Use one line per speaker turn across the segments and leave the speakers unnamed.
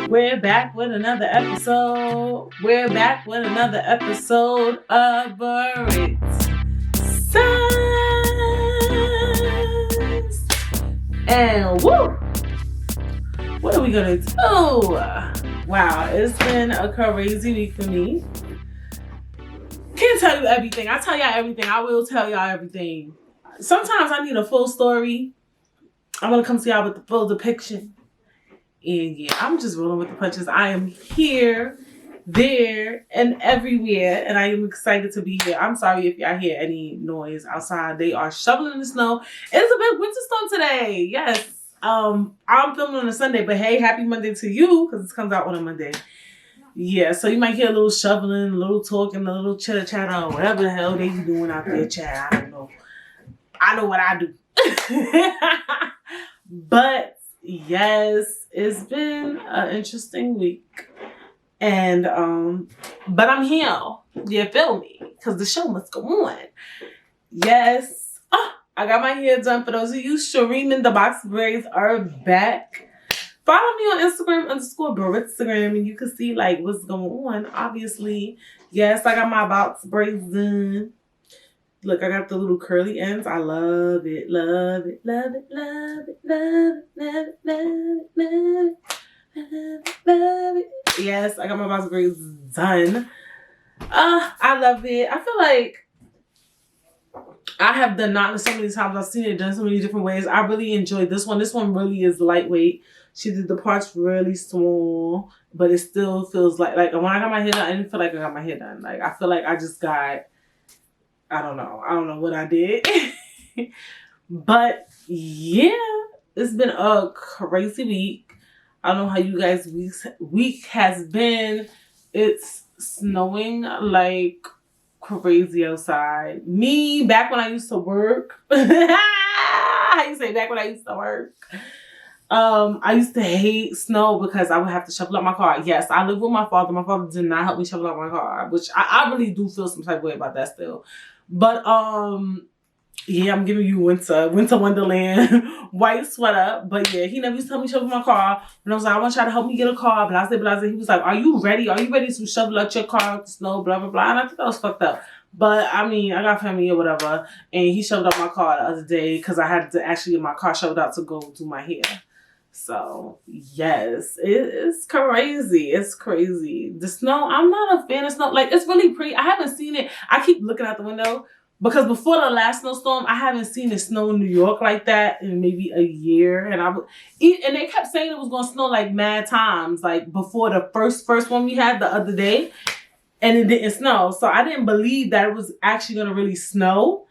We're back with another episode. We're back with another episode of Britt Says. And woo! What are we gonna do? Wow, it's been a crazy week for me. Can't tell you everything. I tell y'all everything. I will tell y'all everything. Sometimes I need a full story. I want to come to y'all with the full depiction. And yeah, I'm just rolling with the punches. I am here, there, and everywhere. And I am excited to be here. I'm sorry if y'all hear any noise outside. They are shoveling the snow. It's a big winter storm today. Yes. I'm filming on a Sunday, but hey, happy Monday to you, because this comes out on a Monday. Yeah, so you might hear a little shoveling, a little talking, a little chitter chatter, or whatever the hell they be doing out there, chat. I don't know. I know what I do. But yes, it's been an interesting week. And but I'm here. You feel me? Because the show must go on. Yes. I got my hair done. For those of you, Shireen and the Box Braids are back. Follow me on Instagram _Brittstagram and you can see like what's going on. Obviously, yes, I got my box braids done. Look, I got the little curly ends. I love it, love it, love it, love it, love it, love it, love it, love it, love it. Yes, I got my box braids done. I love it. I feel like I have done knotless so many times. I've seen it done so many different ways. I really enjoyed this one. This one really is lightweight. She did the parts really small, but it still feels like when I got my hair done, I didn't feel like I got my hair done. Like I feel like I just got, I don't know what I did. But yeah, it's been a crazy week. I don't know how you guys' week has been. It's snowing like crazy outside. Me, back when I used to work. How you say back when I used to work? I used to hate snow because I would have to shovel out my car. Yes, I live with my father. My father did not help me shovel out my car, which I really do feel some type of way about that still. But yeah, I'm giving you winter wonderland, white sweater. But yeah, he never used to help me shovel my car. And I was like, I want y'all to help me get a car. Blase. He was like, are you ready? Are you ready to shovel out your car with the snow? Blah, blah, blah. And I think that was fucked up. But I mean, I got family or whatever. And he shoveled out my car the other day because I had to actually get my car shoveled out to go do my hair. So yes, it's crazy. It's crazy. The snow, I'm not a fan of snow. Like, it's really pretty. I haven't seen it. I keep looking out the window because before the last snowstorm, I haven't seen it snow in New York like that in maybe a year. And they kept saying it was going to snow like mad times, like before the first one we had the other day, and it didn't snow. So I didn't believe that it was actually going to really snow.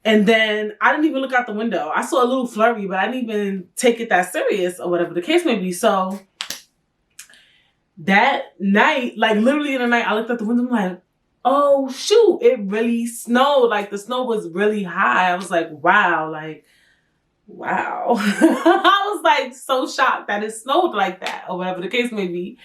And then I didn't even look out the window. I saw a little flurry, but I didn't even take it that serious or whatever the case may be. So that night, like literally in the night, I looked out the window. I'm like, oh shoot, it really snowed. Like the snow was really high. I was like, wow. I was like so shocked that it snowed like that or whatever the case may be.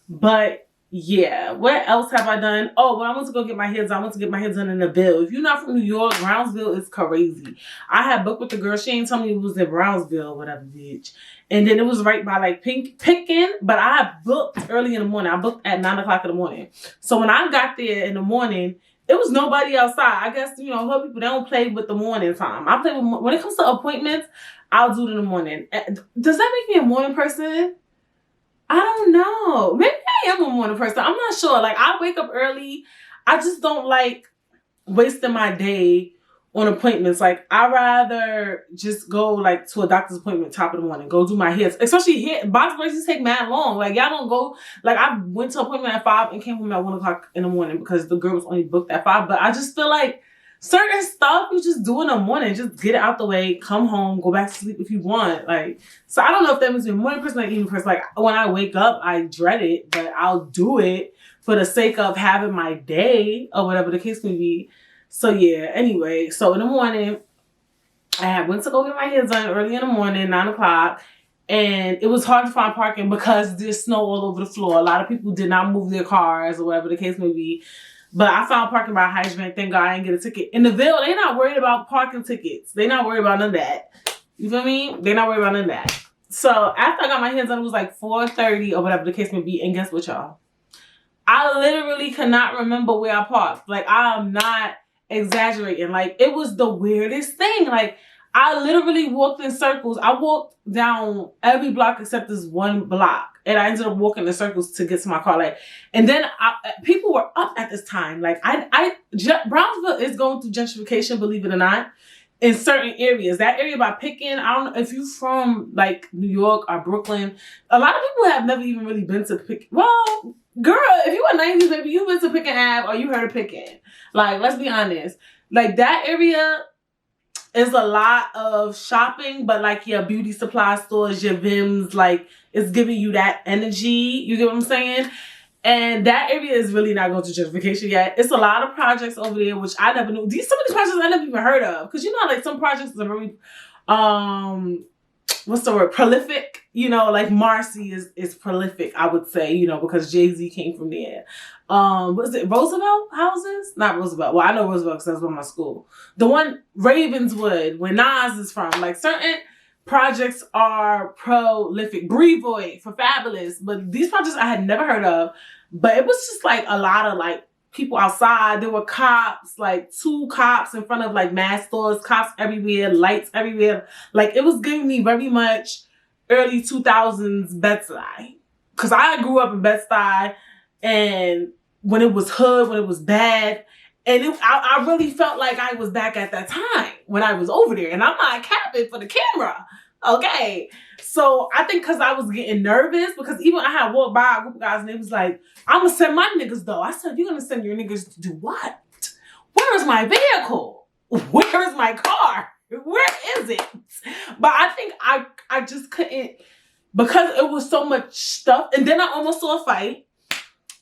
But yeah, what else have I done? Oh, when I went to go get my hair done, I went to get my hair done in the Ville. If you're not from New York, Brownsville is crazy. I had booked with the girl. She ain't told me it was in Brownsville or whatever, bitch. And then it was right by like Pickin, but I had booked early in the morning. I booked at 9 o'clock in the morning. So when I got there in the morning, it was nobody outside. I guess, you know, her people, they don't play with the morning time. I play with, when it comes to appointments, I'll do it in the morning. Does that make me a morning person? I don't know. Maybe I am a morning person. I'm not sure. Like, I wake up early. I just don't like wasting my day on appointments. Like, I'd rather just go, like, to a doctor's appointment top of the morning. Go do my hair. Especially hair. Box braids take mad long. Like, y'all don't go. Like, I went to an appointment at 5 and came home at 1 o'clock in the morning because the girl was only booked at 5. But I just feel like certain stuff you just do in the morning. Just get it out the way, come home, go back to sleep if you want. Like, so I don't know if that means you're a morning person or an evening person. Like, when I wake up, I dread it, but I'll do it for the sake of having my day or whatever the case may be. So yeah, anyway, so in the morning, I went to go get my hair done early in the morning, 9 o'clock. And it was hard to find parking because there's snow all over the floor. A lot of people did not move their cars or whatever the case may be. But I found parking by hydrant. Thank God I didn't get a ticket. In the Ville, they're not worried about parking tickets. They're not worried about none of that. You feel me? They're not worried about none of that. So after I got my hands on it, was like 4:30 or whatever the case may be. And guess what, y'all? I literally cannot remember where I parked. Like, I'm not exaggerating. Like, it was the weirdest thing. Like, I literally walked in circles. I walked down every block except this one block. And I ended up walking in circles to get to my car. Like, and then people were up at this time. Like, Brownsville is going through gentrification, believe it or not, in certain areas. That area by Pickens, I don't know if you're from like New York or Brooklyn. A lot of people have never even really been to Pickens. Well, girl, if you were 90s baby, you've been to Pickens Ave or you heard of Pickens. Like, let's be honest. Like, that area is a lot of shopping, but like your beauty supply stores, your Vims, like it's giving you that energy. You get what I'm saying? And that area is really not going to gentrification yet. It's a lot of projects over there, which I never knew. Some of these projects I never even heard of. Because you know, like some projects are very, what's the word? Prolific. You know, like Marcy is prolific, I would say, you know, because Jay-Z came from there. Was it Roosevelt houses? Not Roosevelt. Well, I know Roosevelt because that's where my school. The one Ravenswood, where Nas is from. Like certain projects are prolific. Brevoy for Fabulous. But these projects I had never heard of. But it was just like a lot of like people outside. There were cops, like 2 cops in front of like mass stores, cops everywhere, lights everywhere. Like it was giving me very much early 2000s Bed-Stuy. Because I grew up in Bed-Stuy and when it was hood, when it was bad. And I really felt like I was back at that time when I was over there. And I'm not capping for the camera. Okay. So I think because I was getting nervous, because even I had walked by a group of guys and they was like, I'm going to send my niggas though. I said, you're going to send your niggas to do what? Where is my vehicle? Where is my car? Where is it? But I think I just couldn't, because it was so much stuff. And then I almost saw a fight.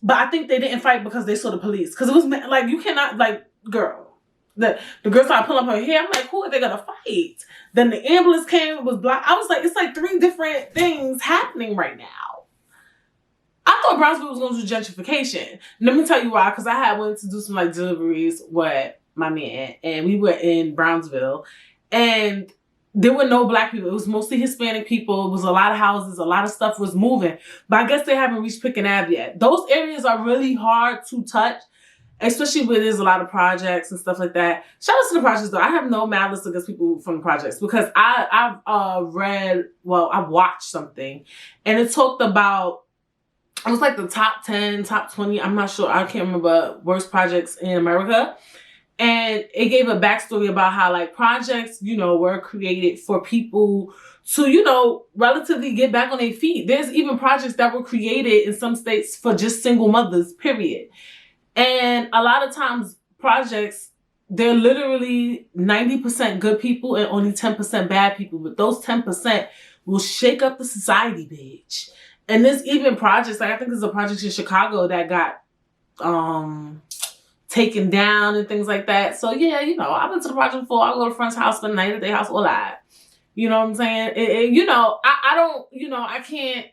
But I think they didn't fight because they saw the police. Because it was like, you cannot, like, girl. The girl started pulling up her hair. I'm like, who are they going to fight? Then the ambulance came, it was black. I was like, it's like 3 different things happening right now. I thought Brownsville was going to do gentrification. Let me tell you why. Because I had went to do some, like, deliveries with my man. And we were in Brownsville. And there were no black people. It was mostly Hispanic people. It was a lot of houses. A lot of stuff was moving. But I guess they haven't reached Pickens Ave yet. Those areas are really hard to touch, especially where there's a lot of projects and stuff like that. Shout out to the projects, though. I have no malice against people from the projects because I've watched something. And it talked about, it was like the top 10, top 20, I'm not sure. I can't remember worst projects in America. And it gave a backstory about how like projects, you know, were created for people to, you know, relatively get back on their feet. There's even projects that were created in some states for just single mothers, period. And a lot of times projects, they're literally 90% good people and only 10% bad people. But those 10% will shake up the society, bitch. And there's even projects, like I think there's a project in Chicago that got, taken down and things like that. So yeah, you know, I've been to the project before. I go to a friend's house, spend the night at their house, all that. You know what I'm saying? You know, I don't, you know, I can't,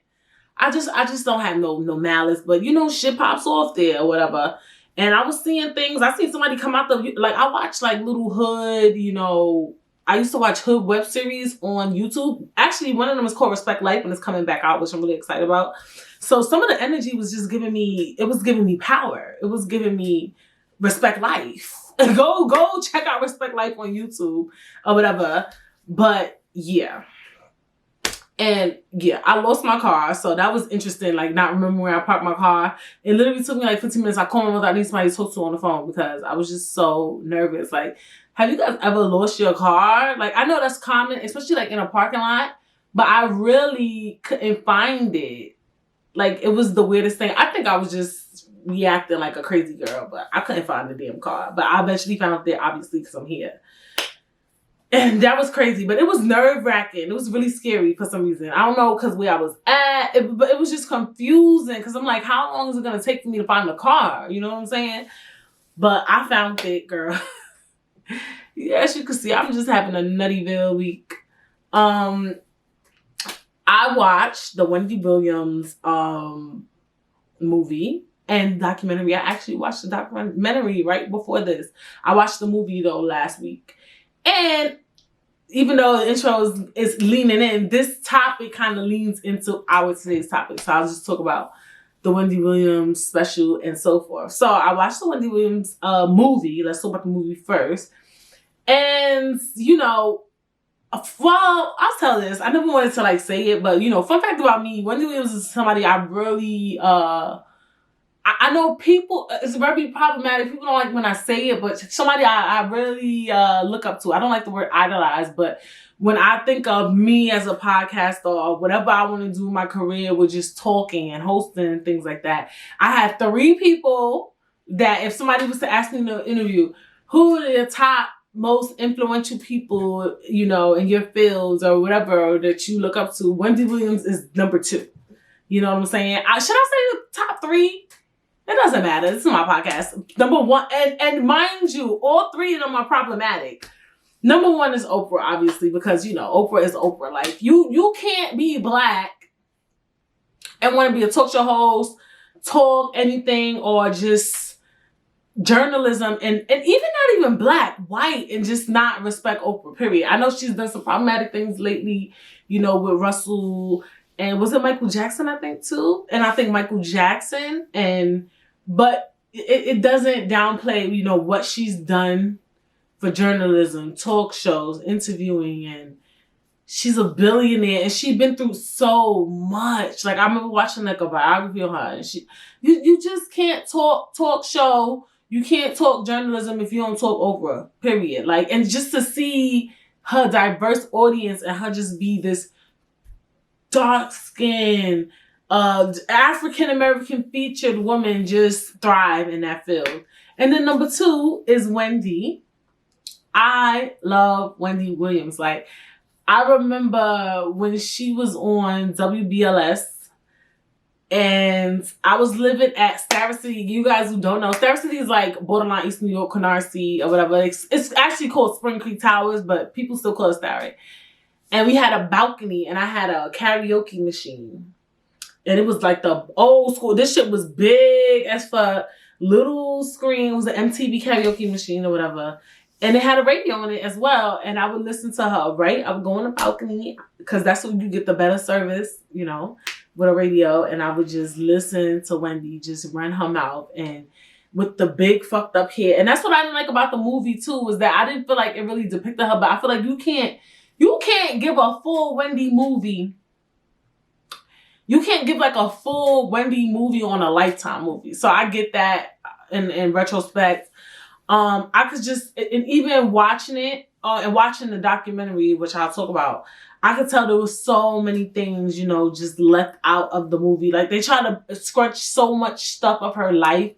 I just don't have no malice, but you know, shit pops off there or whatever. And I was seeing things, I seen somebody come out like I watched like Little Hood, you know, I used to watch Hood web series on YouTube. Actually, one of them is called Respect Life and it's coming back out, which I'm really excited about. So some of the energy was just giving me, it was giving me power. It was giving me Respect Life. Go check out Respect Life on YouTube or whatever. But yeah. And yeah, I lost my car. So that was interesting. Like not remembering where I parked my car. It literally took me like 15 minutes. I called my mother. I need somebody to talk to on the phone because I was just so nervous. Like, have you guys ever lost your car? Like, I know that's common, especially like in a parking lot. But I really couldn't find it. Like, it was the weirdest thing. I think I was just reacting like a crazy girl, but I couldn't find the damn car. But I eventually found it, obviously, because I'm here. And that was crazy, but it was nerve-wracking. It was really scary for some reason. I don't know, because where I was at, but it was just confusing, because I'm like, how long is it going to take for me to find the car? You know what I'm saying? But I found it, girl. Yeah, as you can see, I'm just having a Nuttyville week. I watched the Wendy Williams movie and documentary. I actually watched the documentary right before this. I watched the movie, though, last week. And even though the intro is leaning in, this topic kind of leans into our today's topic. So I'll just talk about the Wendy Williams special and so forth. So I watched the Wendy Williams movie. Let's talk about the movie first. And, you know, well, I'll tell this. I never wanted to, like, say it, but, you know, fun fact about me, Wendy Williams is somebody I really, I know people, it's very problematic. People don't like when I say it, but somebody I really look up to. I don't like the word idolize, but when I think of me as a podcaster or whatever I want to do in my career with just talking and hosting and things like that, I have 3 people that if somebody was to ask me in an interview, who are the top most influential people, you know, in your fields or whatever that you look up to, Wendy Williams is number 2. You know what I'm saying? Should I say the top 3? It doesn't matter. This is my podcast. Number 1, and mind you, all 3 of them are problematic. Number 1 is Oprah, obviously, because, you know, Oprah is Oprah. Like, you can't be black and want to be a talk show host, talk anything, or just journalism, and even not even black, white, and just not respect Oprah, period. I know she's done some problematic things lately, you know, with Russell, and was it Michael Jackson, I think, too? And I think Michael Jackson, but it doesn't downplay, you know, what she's done for journalism, talk shows, interviewing, and she's a billionaire, and she's been through so much. Like, I remember watching, like, a biography of her, and you just can't talk show, you can't talk journalism if you don't talk Oprah, period. Like, and just to see her diverse audience and her just be this dark-skinned, African-American featured woman just thrive in that field. And then number 2 is Wendy. I love Wendy Williams. Like, I remember when she was on WBLS, and I was living at Starrett City. You guys who don't know, Starrett City is like borderline East New York, Canarsie, or whatever. It's actually called Spring Creek Towers, but people still call it Starrett. And we had a balcony, and I had a karaoke machine. And it was like the old school. This shit was big as fuck. Little screen. It was an MTV karaoke machine or whatever. And it had a radio on it as well. And I would listen to her, right? I would go on the balcony because that's when you get the better service, you know, with a radio. And I would just listen to Wendy just run her mouth and with the big fucked up hair. And that's what I didn't like about the movie too, was that I didn't feel like it really depicted her. But I feel like you can't give a full Wendy movie. You can't give like a full Wendy movie on a Lifetime movie. So I get that in retrospect. I could just, and even watching it and watching the documentary, which I'll talk about, I could tell there was so many things, you know, just left out of the movie. Like they try to scrunch so much stuff of her life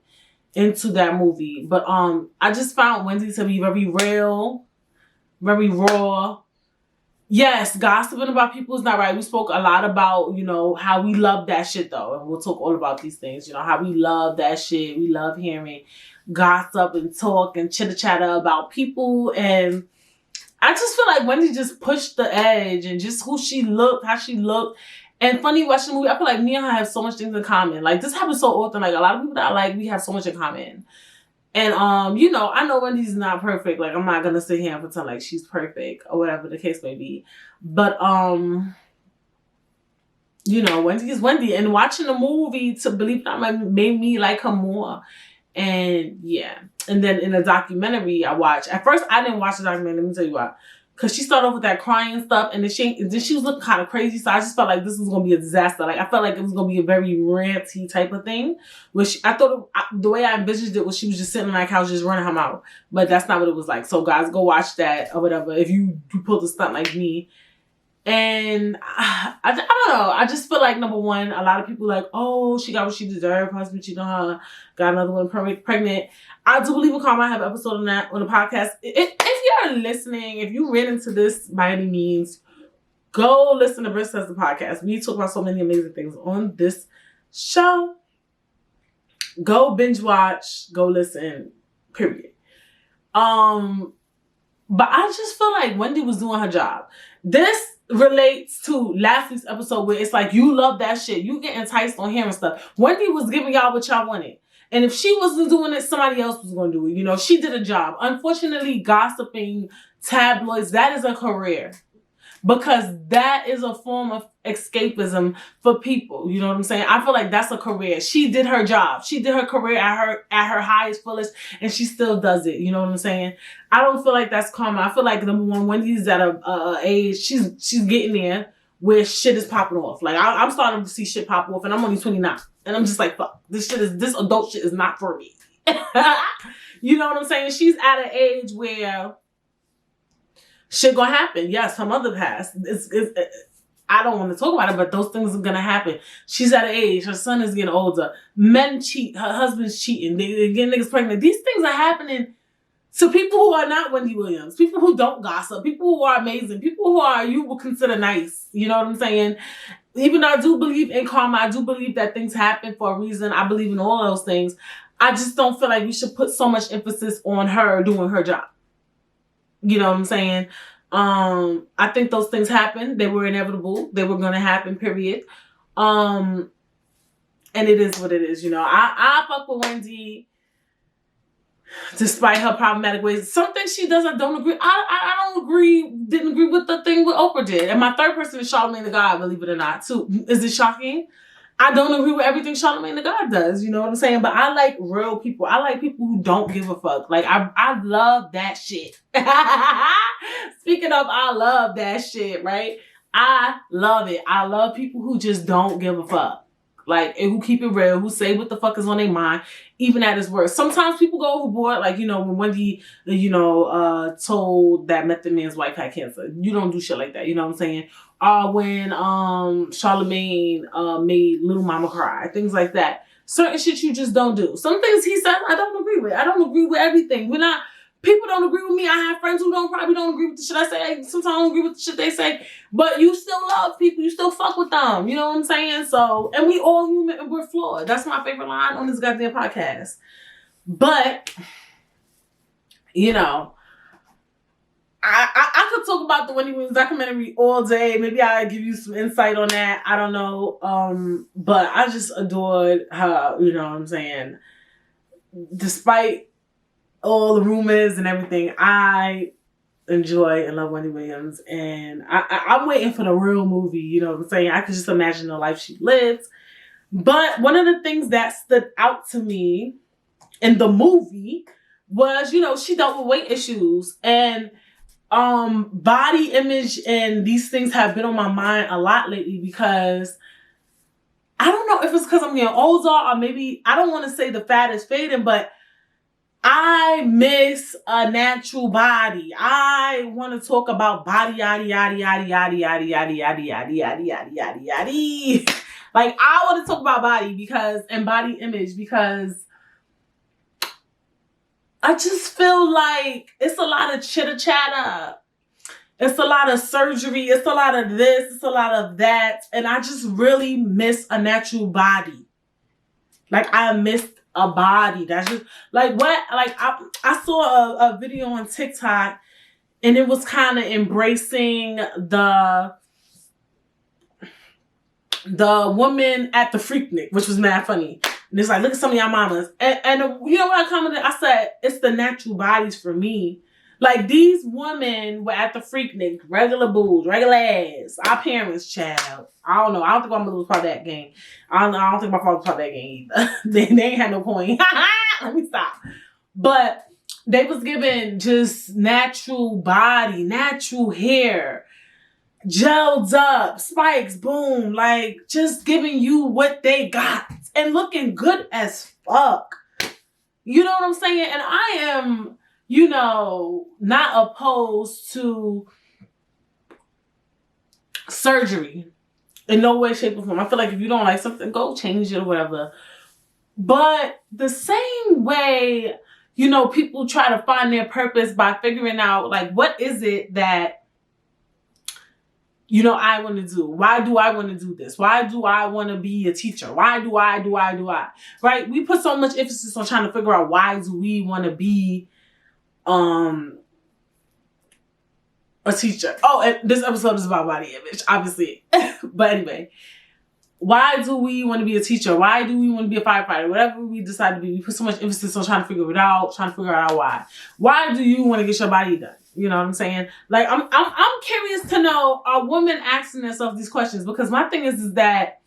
into that movie. But I just found Wendy to be very real, very raw. Yes, gossiping about people is not right. We spoke a lot about, you know, how we love that shit though. And we'll talk all about these things, you know, how we love that shit. We love hearing gossip and talk and chitter chatter about people. And I just feel like Wendy just pushed the edge and just who she looked, how she looked. And funny watching the movie, I feel like me and her have so much things in common. Like this happens so often. Like a lot of people that I like, we have so much in common. And, you know, I know Wendy's not perfect. Like, I'm not going to sit here and pretend like she's perfect or whatever the case may be. But, you know, Wendy is Wendy. And watching the movie, to believe it or not, made me like her more. And, yeah. And then in the documentary I watched. At first, I didn't watch the documentary. Let me tell you why. Because she started off with that crying stuff. And then she was looking kind of crazy. So I just felt like this was going to be a disaster. Like, I felt like it was going to be a very ranty type of thing. Which I thought, the way I envisioned it was she was just sitting on that couch just running her mouth. But that's not what it was like. So, guys, go watch that or whatever. If you pull the stunt like me. And I don't know. I just feel like, number one, a lot of people like, oh, she got what she deserved. Husband cheated on her. Got another one pregnant. I do believe in karma. I have an episode on that on the podcast. If you're listening, if you read into this by any means, go listen to Britt Says the podcast. We talk about so many amazing things on this show. Go binge watch. Go listen. Period. But I just feel like Wendy was doing her job. This relates to last week's episode where it's like you love that shit. You get enticed on hearing stuff. Wendy was giving y'all what y'all wanted. And if she wasn't doing it, somebody else was going to do it. You know, she did a job. Unfortunately, gossiping, tabloids, that is a career. Because that is a form of escapism for people. You know what I'm saying? I feel like that's a career. She did her job. She did her career at her highest, fullest, and she still does it. You know what I'm saying? I don't feel like that's karma. I feel like number one, Wendy's at a age, she's getting there where shit is popping off. Like I'm starting to see shit pop off, and I'm only 29, and I'm just like, fuck, this adult shit is not for me. You know what I'm saying? She's at an age where shit gonna happen. Yes, her mother passed. I don't want to talk about it, but those things are gonna happen. She's at an age. Her son is getting older. Men cheat. Her husband's cheating. They get niggas pregnant. These things are happening to people who are not Wendy Williams. People who don't gossip. People who are amazing. People who you would consider nice. You know what I'm saying? Even though I do believe in karma, I do believe that things happen for a reason. I believe in all those things. I just don't feel like we should put so much emphasis on her doing her job. You know what I'm saying? I think those things happen. They were inevitable. They were going to happen, period. And it is what it is, you know. I fuck with Wendy despite her problematic ways. Some things she does, I don't agree. Didn't agree with the thing with Oprah did. And my third person is Charlamagne the God, believe it or not, too. Is it shocking? I don't agree with everything Charlamagne the God does, you know what I'm saying? But I like real people. I like people who don't give a fuck. Like, I love that shit. Speaking of, I love that shit, right? I love it. I love people who just don't give a fuck. Like, and who keep it real, who say what the fuck is on their mind, even at his worst. Sometimes people go overboard, like, you know, when Wendy, you know, told that Method Man's wife had cancer. You don't do shit like that, you know what I'm saying? When Charlamagne made Little Mama cry, things like that. Certain shit you just don't do. Some things he said, I don't agree with. I don't agree with everything. People don't agree with me. I have friends who probably don't agree with the shit I say. Sometimes I don't agree with the shit they say. But you still love people. You still fuck with them. You know what I'm saying? So, and we all human and we're flawed. That's my favorite line on this goddamn podcast. But, you know, I could talk about the Wendy Williams documentary all day. Maybe I'll give you some insight on that. I don't know. But I just adored her, you know what I'm saying? Despite all the rumors and everything, I enjoy and love Wendy Williams. And I'm waiting for the real movie, you know what I'm saying? I can just imagine the life she lived. But one of the things that stood out to me in the movie was, you know, she dealt with weight issues. And body image and these things have been on my mind a lot lately because I don't know if it's because I'm getting older or maybe, I don't want to say the fat is fading, but I miss a natural body. I want to talk about body, yaddy, yaddy, yaddy, yaddy, yaddy, yaddy, yaddy, yaddy, yaddy, yaddy, yaddy, yaddy. Like, I want to talk about body and body image because I just feel like it's a lot of chitter chatter. It's a lot of surgery. It's a lot of this. It's a lot of that. And I just really miss a natural body. Like, I missed a body. That's just like what, like I saw a video on TikTok and it was kind of embracing the woman at the Freaknik, which was mad funny. And it's like, look at some of y'all mamas. And you know what I commented? I said, it's the natural bodies for me. Like, these women were at the Freaknik, regular boobs, regular ass. Our parents, child. I don't know. I don't think my mother was part of that game. I don't think my father was part of that game either. they ain't had no point. Let me stop. But they was given just natural body, natural hair, gelled up, spikes, boom. Like, just giving you what they got. And looking good as fuck. You know what I'm saying? And I am, you know, not opposed to surgery in no way, shape, or form. I feel like if you don't like something, go change it or whatever. But the same way, you know, people try to find their purpose by figuring out, like, what is it that, you know, I want to do? Why do I want to do this? Why do I want to be a teacher? Why do I? Right? We put so much emphasis on trying to figure out why do we want to be a teacher. Oh, and this episode is about body image, obviously. But anyway, Why do we want to be a teacher? Why do we want to be a firefighter? Whatever we decide to be, we put so much emphasis on trying to figure it out, trying to figure out why. Why do you want to get your body done? You know what I'm saying? Like, I'm curious to know, are women asking themselves these questions? Because my thing is that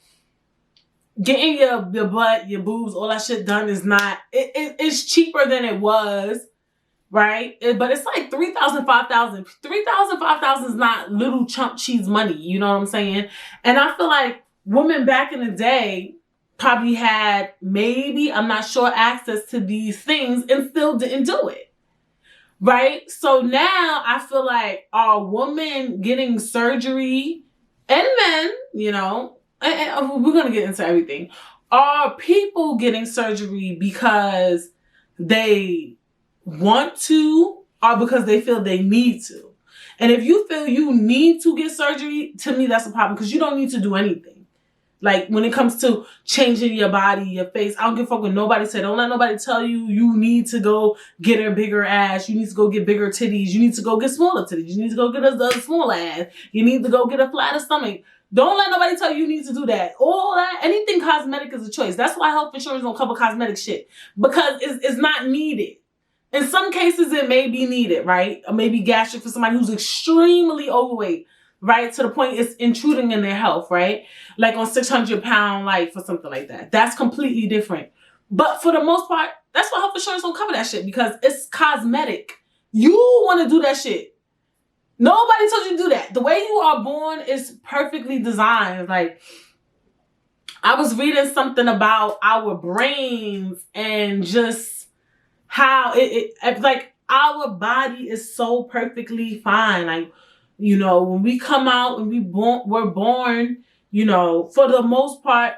getting your butt, your boobs, all that shit done is not, it's cheaper than it was, right? But it's like 3,000, 5,000. 3,000, 5,000 is not little chump cheese money, you know what I'm saying? And I feel like women back in the day probably had, maybe, I'm not sure, access to these things and still didn't do it. Right? So now I feel like are women getting surgery, and men, you know, and we're going to get into everything. Are people getting surgery because they want to or because they feel they need to? And if you feel you need to get surgery, to me, that's a problem, because you don't need to do anything. Like, when it comes to changing your body, your face, I don't give a fuck what nobody said. Don't let nobody tell you you need to go get a bigger ass. You need to go get bigger titties. You need to go get smaller titties. You need to go get a small ass. You need to go get a flatter stomach. Don't let nobody tell you you need to do that. All that, anything cosmetic is a choice. That's why health insurance don't cover cosmetic shit. Because it's not needed. In some cases, it may be needed, right? Or maybe gastric for somebody who's extremely overweight. Right? To the point it's intruding in their health, right? Like on 600-pound life or something like that. That's completely different. But for the most part, that's why health insurance don't cover that shit, because it's cosmetic. You want to do that shit. Nobody told you to do that. The way you are born is perfectly designed. Like, I was reading something about our brains and just how it like, our body is so perfectly fine. Like, you know, when we come out and we're born, you know, for the most part,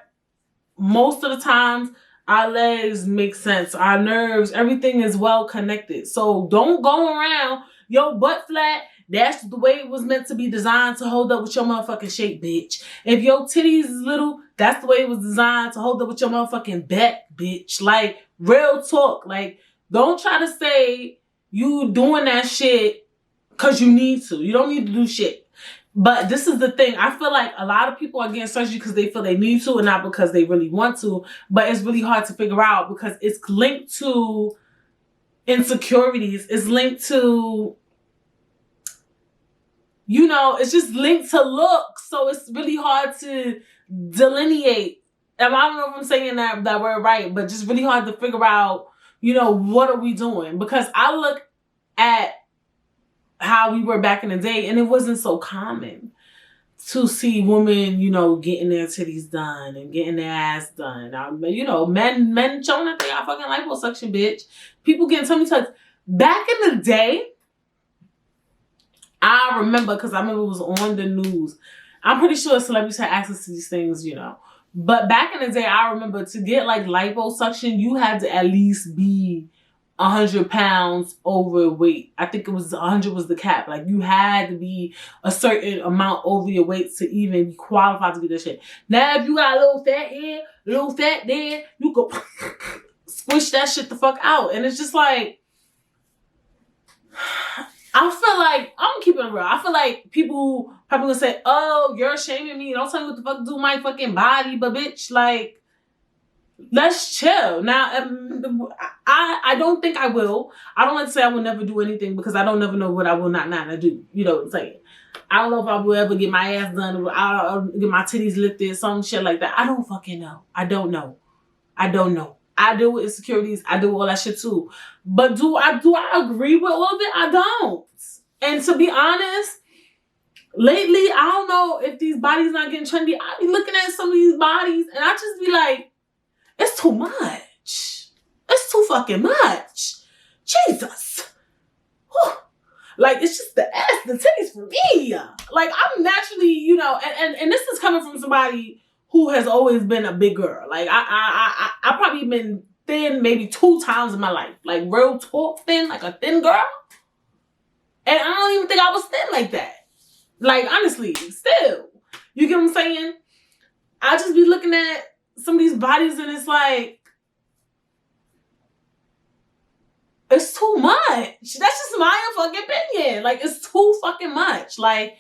most of the times, our legs make sense. Our nerves, everything is well connected. So don't go around your butt flat. That's the way it was meant to be designed, to hold up with your motherfucking shape, bitch. If your titties is little, that's the way it was designed, to hold up with your motherfucking back, bitch. Like, real talk. Like, don't try to say you doing that shit because you need to. You don't need to do shit. But this is the thing. I feel like a lot of people are getting surgery because they feel they need to and not because they really want to. But it's really hard to figure out because it's linked to insecurities. It's linked to, you know, it's just linked to looks. So it's really hard to delineate. And I don't know if I'm saying that word right, but just really hard to figure out, you know, what are we doing? Because I look at how we were back in the day, and it wasn't so common to see women, you know, getting their titties done and getting their ass done. You know, men showing that they got fucking liposuction, bitch. People getting tummy tucks. Back in the day, I remember, because I remember it was on the news. I'm pretty sure celebrities had access to these things, you know. But back in the day, I remember to get like liposuction, you had to at least be 100 pounds overweight. I think it was 100 was the cap. Like, you had to be a certain amount over your weight to even be qualified to get this shit. Now, if you got a little fat here, a little fat there, you go squish that shit the fuck out. And it's just like, I feel like, I'm keeping it real. I feel like people probably gonna say, oh, you're shaming me. Don't tell me what the fuck to do with my fucking body. But bitch, like, let's chill. Now, I don't think I will. I don't like to say I will never do anything, because I don't never know what I will not do. You know what I'm saying? I don't know if I will ever get my ass done, or I'll get my titties lifted, some shit like that. I don't fucking know. I don't know. I deal with insecurities. I do all that shit too. But do I agree with all of it? I don't. And to be honest, lately, I don't know if these bodies not getting trendy. I be looking at some of these bodies and I just be like, it's too much. It's too fucking much. Jesus. Whew. Like, it's just the ass, the titties for me. Like, I'm naturally, you know, and this is coming from somebody who has always been a big girl. Like, I probably been thin maybe 2 times in my life. Like, real talk thin, like a thin girl. And I don't even think I was thin like that. Like, honestly, still. You get what I'm saying? I just be looking at some of these bodies and it's like, it's too much. That's just my fucking opinion. Like, it's too fucking much. Like,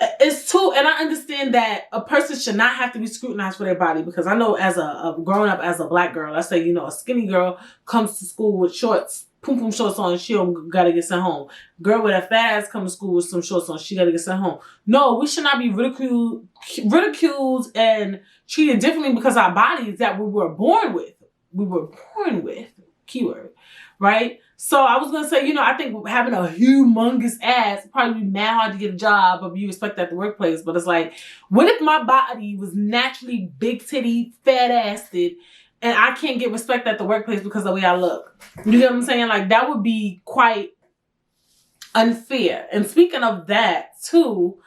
it's too, and I understand that a person should not have to be scrutinized for their body, because I know as a growing up as a black girl, let's say, a skinny girl comes to school with shorts, pum shorts on, she don't gotta get sent home. Girl with a fat ass come to school with some shorts on, she gotta get sent home. No, we should not be ridiculed and treated differently because our bodies that we were born with. Keyword, right? So I was gonna say, I think having a humongous ass would probably be mad hard to get a job, but you expect that at the workplace. But it's like, what if my body was naturally big titty, fat assed, and I can't get respect at the workplace because of the way I look? You get what I'm saying? Like, that would be quite unfair. And speaking of that too,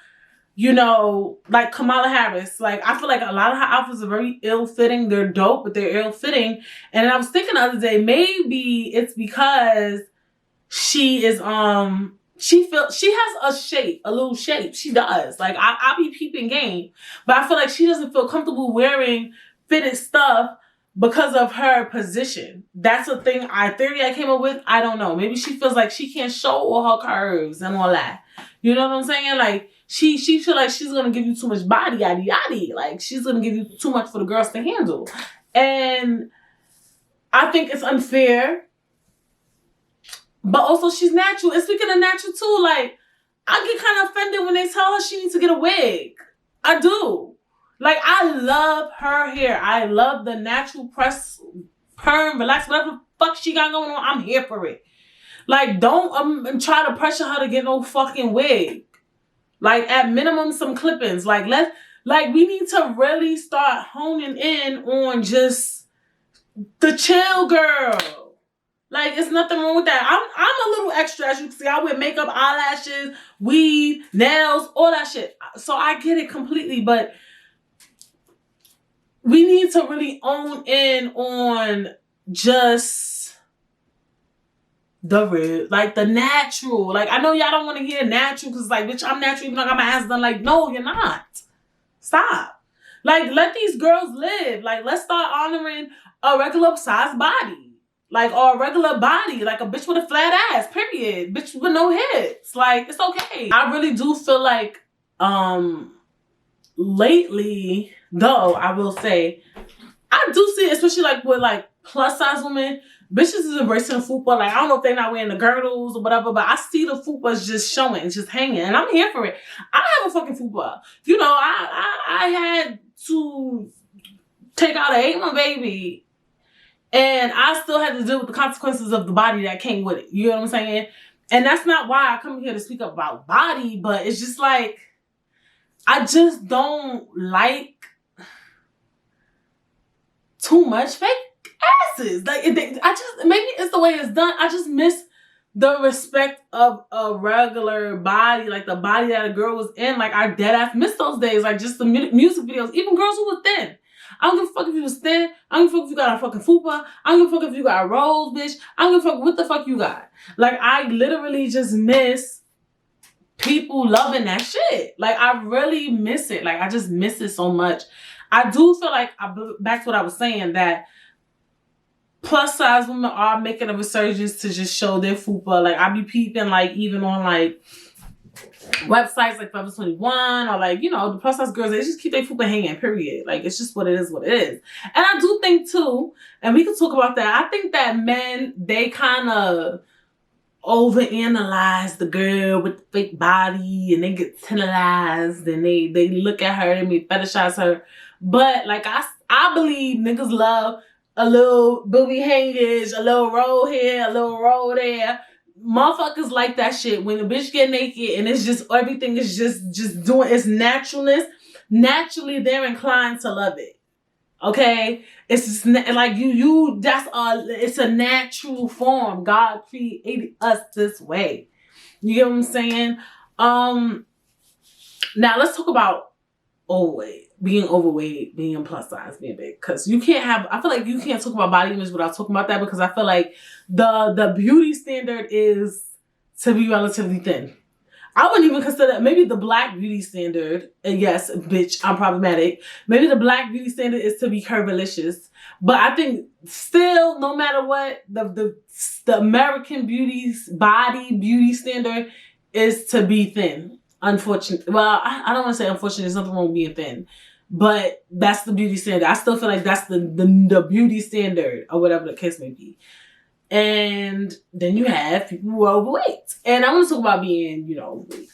like Kamala Harris, like I feel like a lot of her outfits are very ill-fitting. They're dope, but they're ill-fitting. And I was thinking the other day, maybe it's because she is she has a shape, a little shape. She does. Like I be peeping game, but I feel like she doesn't feel comfortable wearing fitted stuff because of her position. That's a theory I came up with. I don't know. Maybe she feels like she can't show all her curves and all that. You know what I'm saying? Like she feel like she's gonna give you too much body, yaddy yaddy. Like she's gonna give you too much for the girls to handle. And I think it's unfair. But also she's natural. And speaking of natural too, like I get kind of offended when they tell her she needs to get a wig. I do. Like I love her hair. I love the natural press, perm, relax, whatever the fuck she got going on. I'm here for it. Like don't try to pressure her to get no fucking wig. Like at minimum some clippings. Like we need to really start honing in on just the chill girl. Like, it's nothing wrong with that. I'm a little extra, as you can see. I wear makeup, eyelashes, weave, nails, all that shit. So I get it completely, but we need to really own in on just the real, like the natural. Like, I know y'all don't want to hear natural because, like, bitch, I'm natural even though I got my ass done. Like, no, you're not. Stop. Like, let these girls live. Like, let's start honoring a regular size body. Like, or a regular body, like a bitch with a flat ass, period. Bitch with no hips. Like, it's okay. I really do feel like, lately, though, I will say, I do see, especially like with like plus size women, bitches is embracing the fupa. Like, I don't know if they're not wearing the girdles or whatever, but I see the fupas just showing, just hanging, and I'm here for it. I have a fucking fupa. You know, I had to take out an 8-month baby. And I still had to deal with the consequences of the body that came with it. You know what I'm saying? And that's not why I come here to speak up about body, but it's just like, I just don't like too much fake asses. Like, maybe it's the way it's done. I just miss the respect of a regular body, like the body that a girl was in. Like, I dead ass miss those days. Like, just the music videos, even girls who were thin. I don't give a fuck if you was thin. I don't give a fuck if you got a fucking fupa. I don't give a fuck if you got rolls, bitch. I don't give a fuck what the fuck you got. Like, I literally just miss people loving that shit. Like, I really miss it. Like, I just miss it so much. I do feel like, back to what I was saying, that plus size women are making a resurgence to just show their fupa. Like, I be peeping, like, even on, like, websites like Forever 21 or like, you know, the plus size girls, they just keep their fupa hanging, period. Like, it's just what it is, what it is. And I do think too, and we can talk about that, I think that men, they kind of overanalyze the girl with the fake body and they get tantalized and they look at her and they fetishize her. But like, I believe niggas love a little booby hangage, a little roll here, a little roll there. Motherfuckers like that shit when a bitch get naked and it's just, everything is just doing its naturalness. Naturally, they're inclined to love it. Okay? It's just like it's a natural form. God created us this way. You get what I'm saying? Now let's talk about being overweight, being plus size, being big. Because I feel like you can't talk about body image without talking about that, because I feel like the beauty standard is to be relatively thin. I wouldn't even consider maybe the black beauty standard, and yes, bitch, I'm problematic. Maybe the black beauty standard is to be curvilicious. But I think still, no matter what, the American body beauty standard is to be thin. unfortunate. Well, I don't want to say unfortunate. There's nothing wrong with being thin. But that's the beauty standard. I still feel like that's the beauty standard or whatever the case may be. And then you have people who are overweight. And I want to talk about being, overweight.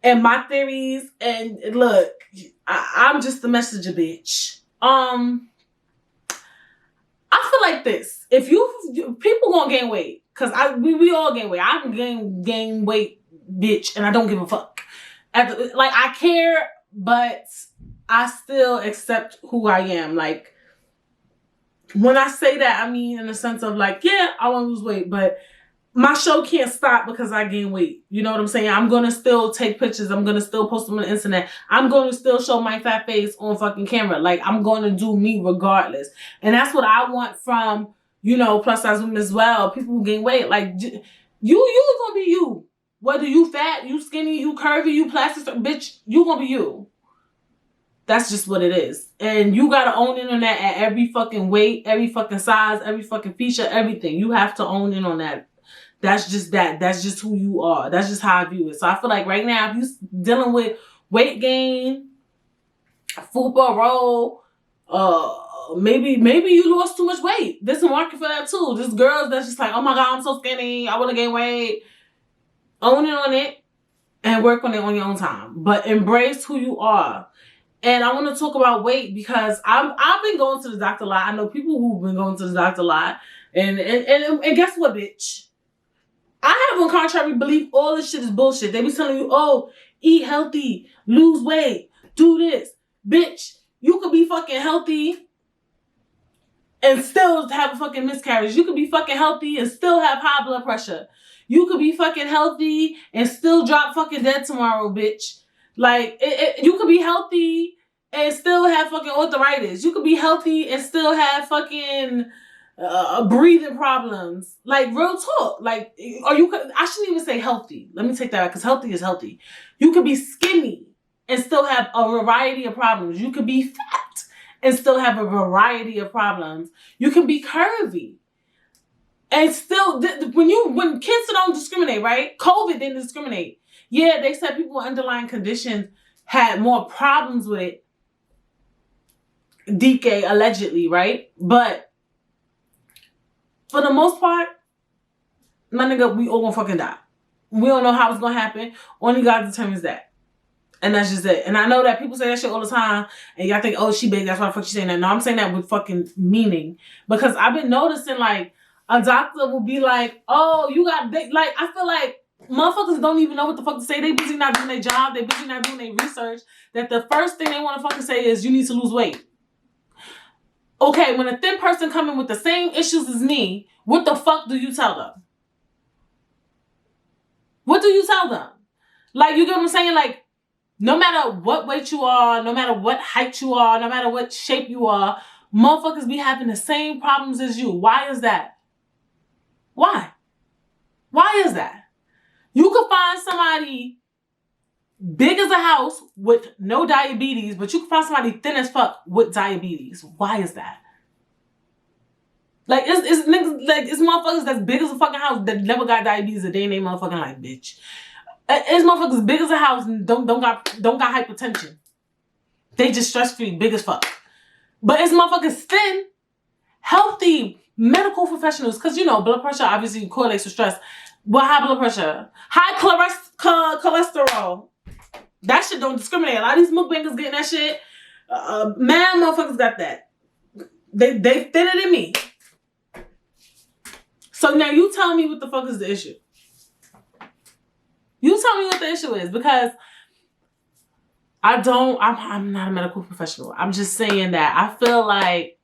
And my theories, and look, I'm just the messenger, bitch. I feel like this. If people gonna gain weight, because we all gain weight. I can gain weight, bitch, and I don't give a fuck. I care, but I still accept who I am. Like, when I say that, I mean in the sense of like, yeah, I want to lose weight, but my show can't stop because I gain weight. You know what I'm saying? I'm going to still take pictures. I'm going to still post them on the internet. I'm going to still show my fat face on fucking camera. Like, I'm going to do me regardless. And that's what I want from, plus size women as well. People who gain weight. Like, you going to be you. Whether you fat, you skinny, you curvy, you plastic, bitch, you going to be you. That's just what it is. And you got to own in on that at every fucking weight, every fucking size, every fucking feature, everything. You have to own in on that. That's just that. That's just who you are. That's just how I view it. So I feel like right now, if you're dealing with weight gain, fupa roll, maybe you lost too much weight. There's a market for that too. There's girls that's just like, oh my God, I'm so skinny. I want to gain weight. Own it on it and work on it on your own time. But embrace who you are. And I want to talk about weight because I've been going to the doctor a lot. I know people who've been going to the doctor a lot. And guess what, bitch? I have a contrary belief all this shit is bullshit. They be telling you, oh, eat healthy, lose weight, do this. Bitch, you could be fucking healthy and still have a fucking miscarriage. You could be fucking healthy and still have high blood pressure. You could be fucking healthy and still drop fucking dead tomorrow, bitch. Like, you could be healthy and still have fucking arthritis. You could be healthy and still have fucking breathing problems. Like, real talk. Like, or I shouldn't even say healthy. Let me take that back, because healthy is healthy. You could be skinny and still have a variety of problems. You could be fat and still have a variety of problems. You can be curvy. And still, when kids don't discriminate, right? COVID didn't discriminate. Yeah, they said people with underlying conditions had more problems with it. DK, allegedly, right? But for the most part, my nigga, we all gonna fucking die. We don't know how it's gonna happen. Only God determines that. And that's just it. And I know that people say that shit all the time. And y'all think, oh, she big. That's why the fuck she saying that. No, I'm saying that with fucking meaning. Because I've been noticing, like, a doctor will be like, oh, you got big. Like, I feel like motherfuckers don't even know what the fuck to say. They busy not doing their job. They busy not doing their research. That the first thing they want to fucking say is, you need to lose weight. Okay, when a thin person come in with the same issues as me, what the fuck do you tell them? What do you tell them? Like, you get what I'm saying? Like, no matter what weight you are, no matter what height you are, no matter what shape you are, motherfuckers be having the same problems as you. Why is that? Why? Why is that? You could find somebody big as a house with no diabetes, but you can find somebody thin as fuck with diabetes. Why is that? Like, it's niggas, like, it's motherfuckers that's big as a fucking house that never got diabetes a day in their motherfucking life, bitch. It's motherfuckers big as a house and don't got hypertension. They just stress-free, big as fuck. But it's motherfuckers thin, healthy medical professionals, because, blood pressure obviously correlates with stress. Well, high blood pressure, high cholesterol. That shit don't discriminate. A lot of these mukbangers getting that shit. Mad motherfuckers got that. They thinner than me. So now you tell me what the fuck is the issue. You tell me what the issue is, because I'm not a medical professional. I'm just saying that I feel like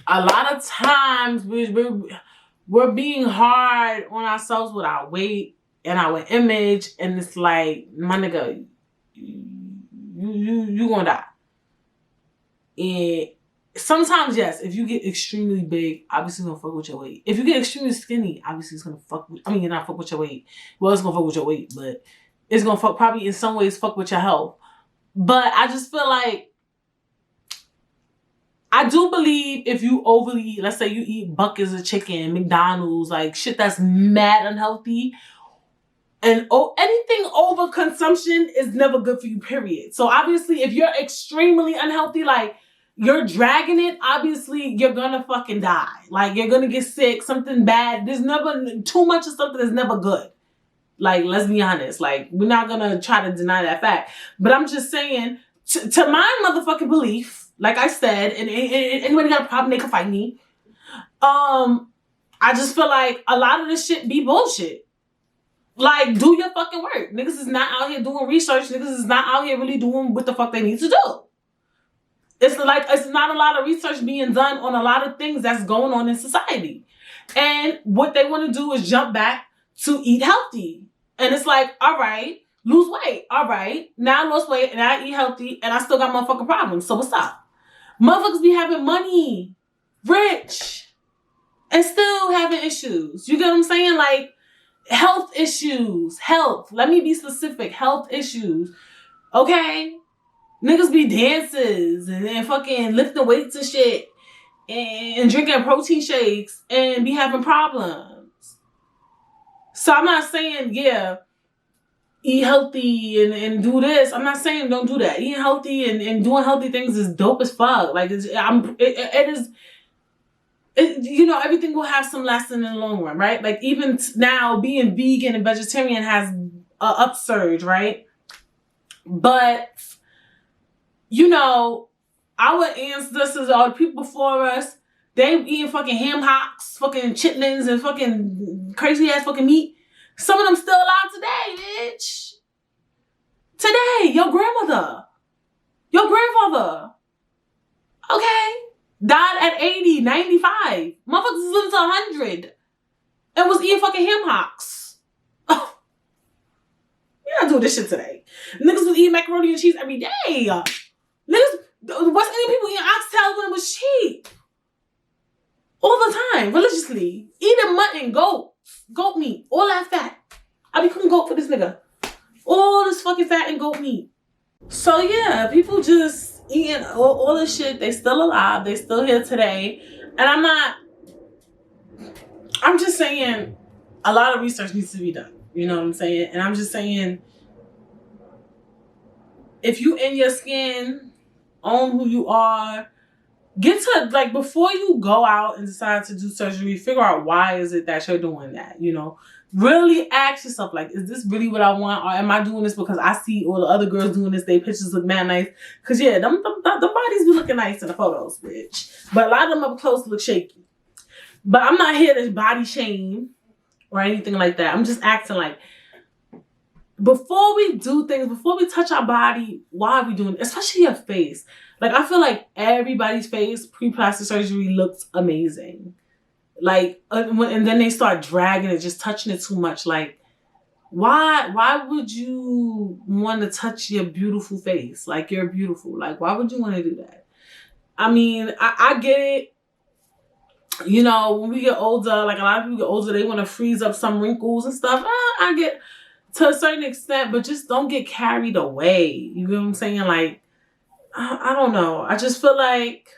a lot of times we're being hard on ourselves with our weight and our image, and it's like, my nigga, you gonna die. And sometimes, yes, if you get extremely big, obviously it's gonna fuck with your weight. If you get extremely skinny, obviously it's gonna you're not fuck with your weight. Well, it's gonna fuck with your weight, but it's gonna probably in some ways fuck with your health. But I just feel like, I do believe if you overly eat, let's say you eat buckets of chicken, McDonald's, like shit that's mad unhealthy, And anything over consumption is never good for you, period. So obviously, if you're extremely unhealthy, like you're dragging it, obviously you're gonna fucking die. Like you're gonna get sick, something bad. There's never too much of something is never good. Like, let's be honest. Like, we're not gonna try to deny that fact. But I'm just saying, to my motherfucking belief, like I said, and anybody got a problem, they can fight me. I just feel like a lot of this shit be bullshit. Like, do your fucking work. Niggas is not out here doing research. Niggas is not out here really doing what the fuck they need to do. It's like, it's not a lot of research being done on a lot of things that's going on in society. And what they want to do is jump back to eat healthy. And it's like, all right, lose weight. All right, now I lost weight and I eat healthy and I still got motherfucking problems. So what's up? Motherfuckers be having money, rich, and still having issues. You get what I'm saying? Like, health issues. Health. Let me be specific. Health issues. Okay? Niggas be dances and fucking lifting weights and shit and drinking protein shakes and be having problems. So I'm not saying, yeah, eat healthy and do this. I'm not saying don't do that. Eating healthy and doing healthy things is dope as fuck. Like, it is... you know, everything will have some lesson in the long run, right? Like, even now, being vegan and vegetarian has an upsurge, right? But, you know, our ancestors, or people before us, they eating fucking ham hocks, fucking chitlins, and fucking crazy ass fucking meat. Some of them still alive today, bitch. Today, your grandmother, your grandfather, okay? Died at 80, 95. Motherfuckers is living to 100. And was eating fucking ham hocks. Oh. You're not doing this shit today. Niggas was eating macaroni and cheese every day. Niggas, West Indian people eating oxtail when it was cheap. All the time, religiously. Eating mutton, goat meat, all that fat. I become goat for this nigga. All this fucking fat and goat meat. So yeah, people just eating all this shit. They still alive. They still here today. And I'm just saying a lot of research needs to be done. You know what I'm saying? And I'm just saying, if you in your skin, own who you are, get to, like, before you go out and decide to do surgery, figure out why is it that you're doing that, you know? Really ask yourself, like, is this really what I want? Or am I doing this because I see all the other girls doing this, their pictures look mad nice? Because, yeah, them bodies be looking nice in the photos, bitch. But a lot of them up close look shaky. But I'm not here to body shame or anything like that. I'm just acting like, before we do things, before we touch our body, why are we doing it? Especially your face. Like, I feel like everybody's face pre-plastic surgery looks amazing. Like, and then they start dragging it, just touching it too much. Like, why would you want to touch your beautiful face? Like, you're beautiful. Like, why would you want to do that? I mean, I get it. You know, when we get older, like a lot of people get older, they want to freeze up some wrinkles and stuff. I get to a certain extent, but just don't get carried away. You know what I'm saying? Like, I don't know. I just feel like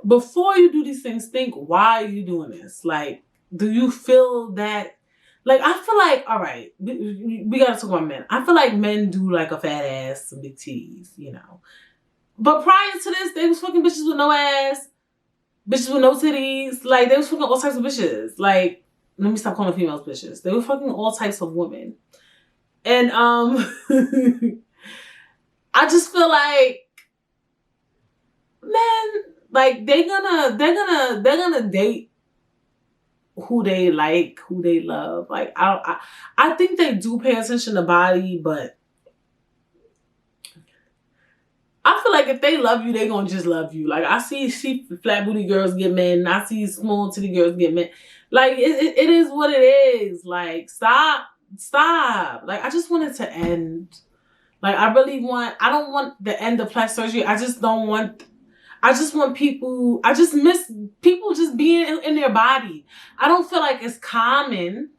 before you do these things, think, why are you doing this? Like, do you feel that? Like, I feel like, all right, we got to talk about men. I feel like men do like a fat ass, some big titties, you know. But prior to this, they was fucking bitches with no ass, bitches with no titties. Like, they was fucking all types of bitches. Like, let me stop calling females bitches. They were fucking all types of women. And, I just feel like, men, like, they're gonna date who they like, who they love. Like, I think they do pay attention to body, but I feel like if they love you, they gonna just love you. Like, I see flat booty girls get men, I see small titty girls get men. Like, it is what it is. Like, stop. Like, I just want it to end. Like, I don't want the end of plastic surgery. I just want people, I just miss people just being in their body. I don't feel like it's common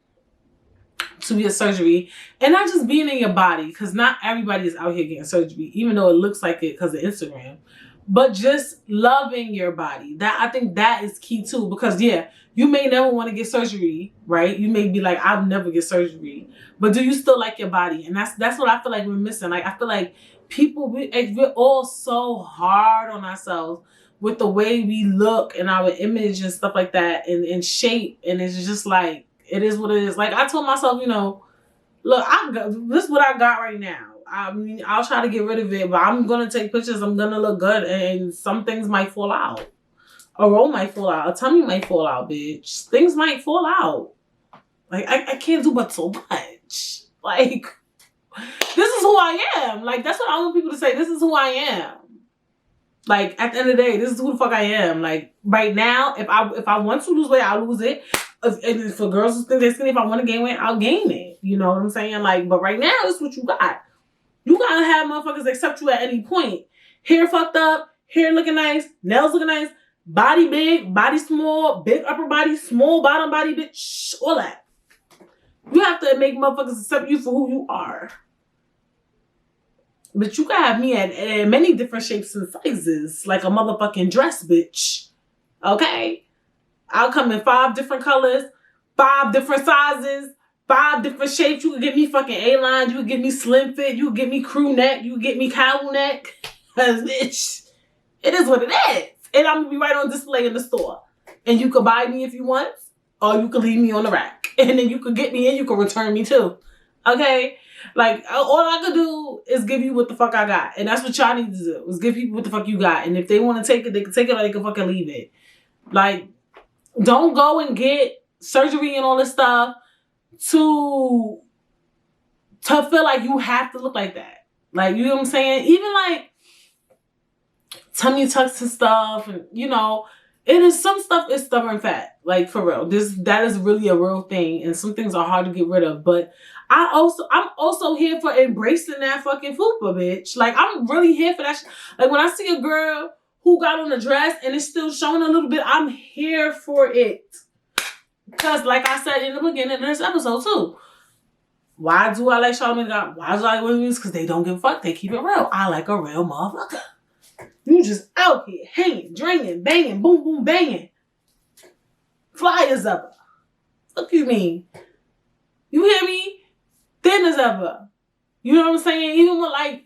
to be a surgery and not just being in your body, because not everybody is out here getting surgery, even though it looks like it because of Instagram. but just loving your body. That, I think that is key too, because yeah, you may never want to get surgery, right? You may be like, I'll never get surgery, but do you still like your body? And that's what I feel like we're missing. Like, I feel like people, we're all so hard on ourselves with the way we look and our image and stuff like that, and shape, and it's just like, it is what it is. Like, I told myself, you know, look, this is what I got right now. I mean, I'll try to get rid of it, but I'm gonna take pictures. I'm gonna look good, and some things might fall out. A roll might fall out. A tummy might fall out, bitch. Things might fall out. Like, I can't do but so much. Like, this is who I am. Like, that's what I want people to say. This is who I am. Like, at the end of the day, this is who the fuck I am. Like, right now, if I want to lose weight, I'll lose it. And for girls who think they're skinny, if I want to gain weight, I'll gain it. You know what I'm saying? Like, but right now, this is what you got. You gotta have motherfuckers accept you at any point. Hair fucked up, hair looking nice, nails looking nice, body big, body small, big upper body, small bottom body, bitch, all that. You have to make motherfuckers accept you for who you are. But you can have me at many different shapes and sizes, like a motherfucking dress, bitch. Okay? I'll come in 5 different colors, 5 different sizes, 5 different shapes. You could get me fucking A-line. You could get me slim fit. You could get me crew neck. You could get me cowl neck. Cause bitch, it is what it is. And I'm gonna be right on display in the store. And you could buy me if you want, or you could leave me on the rack. And then you could get me and you could return me too. Okay? Like, all I could do is give you what the fuck I got. And that's what y'all need to do, is give people what the fuck you got. And if they want to take it, they can take it, or they can fucking leave it. Like, don't go and get surgery and all this stuff to feel like you have to look like that. Like, you know what I'm saying? Even like tummy tucks and stuff, and you know, it is, some stuff is stubborn fat. Like, for real. That is really a real thing, and some things are hard to get rid of. But I'm also here for embracing that fucking fupa, bitch. Like, I'm really here for that. Like, when I see a girl who got on a dress and it's still showing a little bit, I'm here for it. Because, like I said in the beginning of this episode, too, why do I like Charlamagne God? Why do I like women? Because they don't give a fuck. They keep it real. I like a real motherfucker. You just out here hanging, drinking, banging, boom, boom, banging. Fly as ever. Fuck you mean? You hear me? Thin as ever. You know what I'm saying? Even with, like,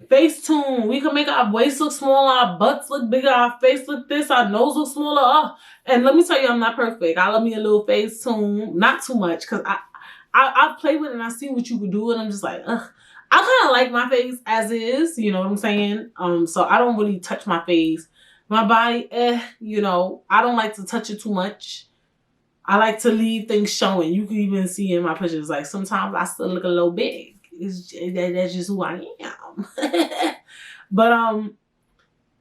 Facetune, we can make our waist look smaller, our butts look bigger, our face look this, our nose look smaller. And let me tell you, I'm not perfect. I love me a little Facetune, not too much, because I play with it and I see what you can do, and I'm just like, ugh. I kind of like my face as is, you know what I'm saying? So I don't really touch my face. My body, you know, I don't like to touch it too much. I like to leave things showing. You can even see in my pictures, like, sometimes I still look a little big. That's just who I am. But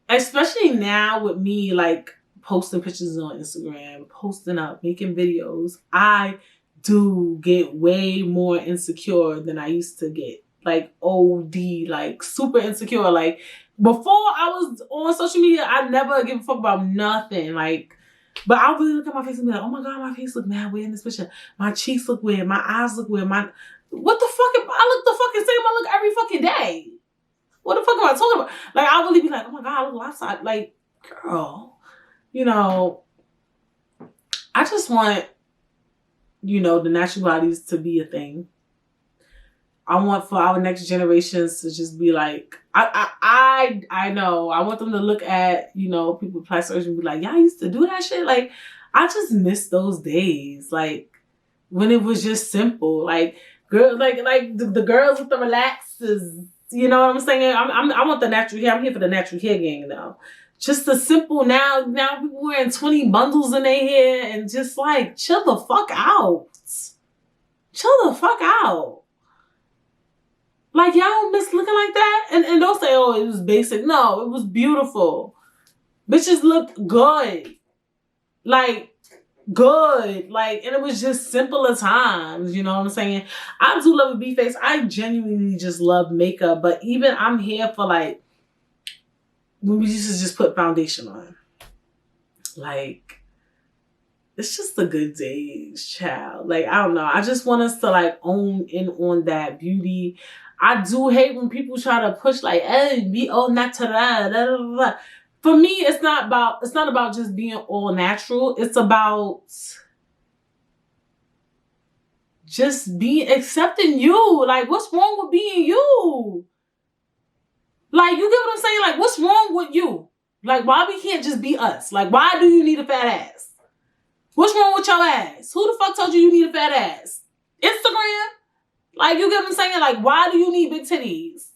especially now with me, like, posting pictures on Instagram, posting up, making videos, I do get way more insecure than I used to get. Like, OD, like, super insecure. Like, before I was on social media, I never give a fuck about nothing. Like, but I really look at my face and be like, oh my God, my face look mad weird in this picture. My cheeks look weird. My eyes look weird. What the fuck? I look the fucking same I look every fucking day. What the fuck am I talking about? Like, I'll really be like, oh my God, I look lopsided. Like, girl, you know, I just want, you know, the natural bodies to be a thing. I want for our next generations to just be like, I know. I want them to look at, you know, people with plastic surgery and be like, y'all used to do that shit? Like, I just miss those days. Like, when it was just simple. Like, girl, like the girls with the relaxers. You know what I'm saying? I want the natural hair. I'm here for the natural hair gang though. Just the simple now people wearing 20 bundles in their hair and just like, chill the fuck out. Chill the fuck out. Like, y'all don't miss looking like that? And don't say, oh, it was basic. No, it was beautiful. Bitches looked good. Like, good. Like, and it was just simpler times. You know what I'm saying? I do love a B face. I genuinely just love makeup. But even I'm here for, like, when we used to just put foundation on. Like, it's just the good days, child. Like, I don't know. I just want us to, like, own in on that beauty. I do hate when people try to push like, hey, be all natural. Da, da, da, da. For me, it's not about just being all natural. It's about just accepting you. Like, what's wrong with being you? Like, you get what I'm saying? Like, what's wrong with you? Like, why we can't just be us? Like, why do you need a fat ass? What's wrong with your ass? Who the fuck told you need a fat ass? Instagram? Like, you get what I'm saying? Like, why do you need big titties?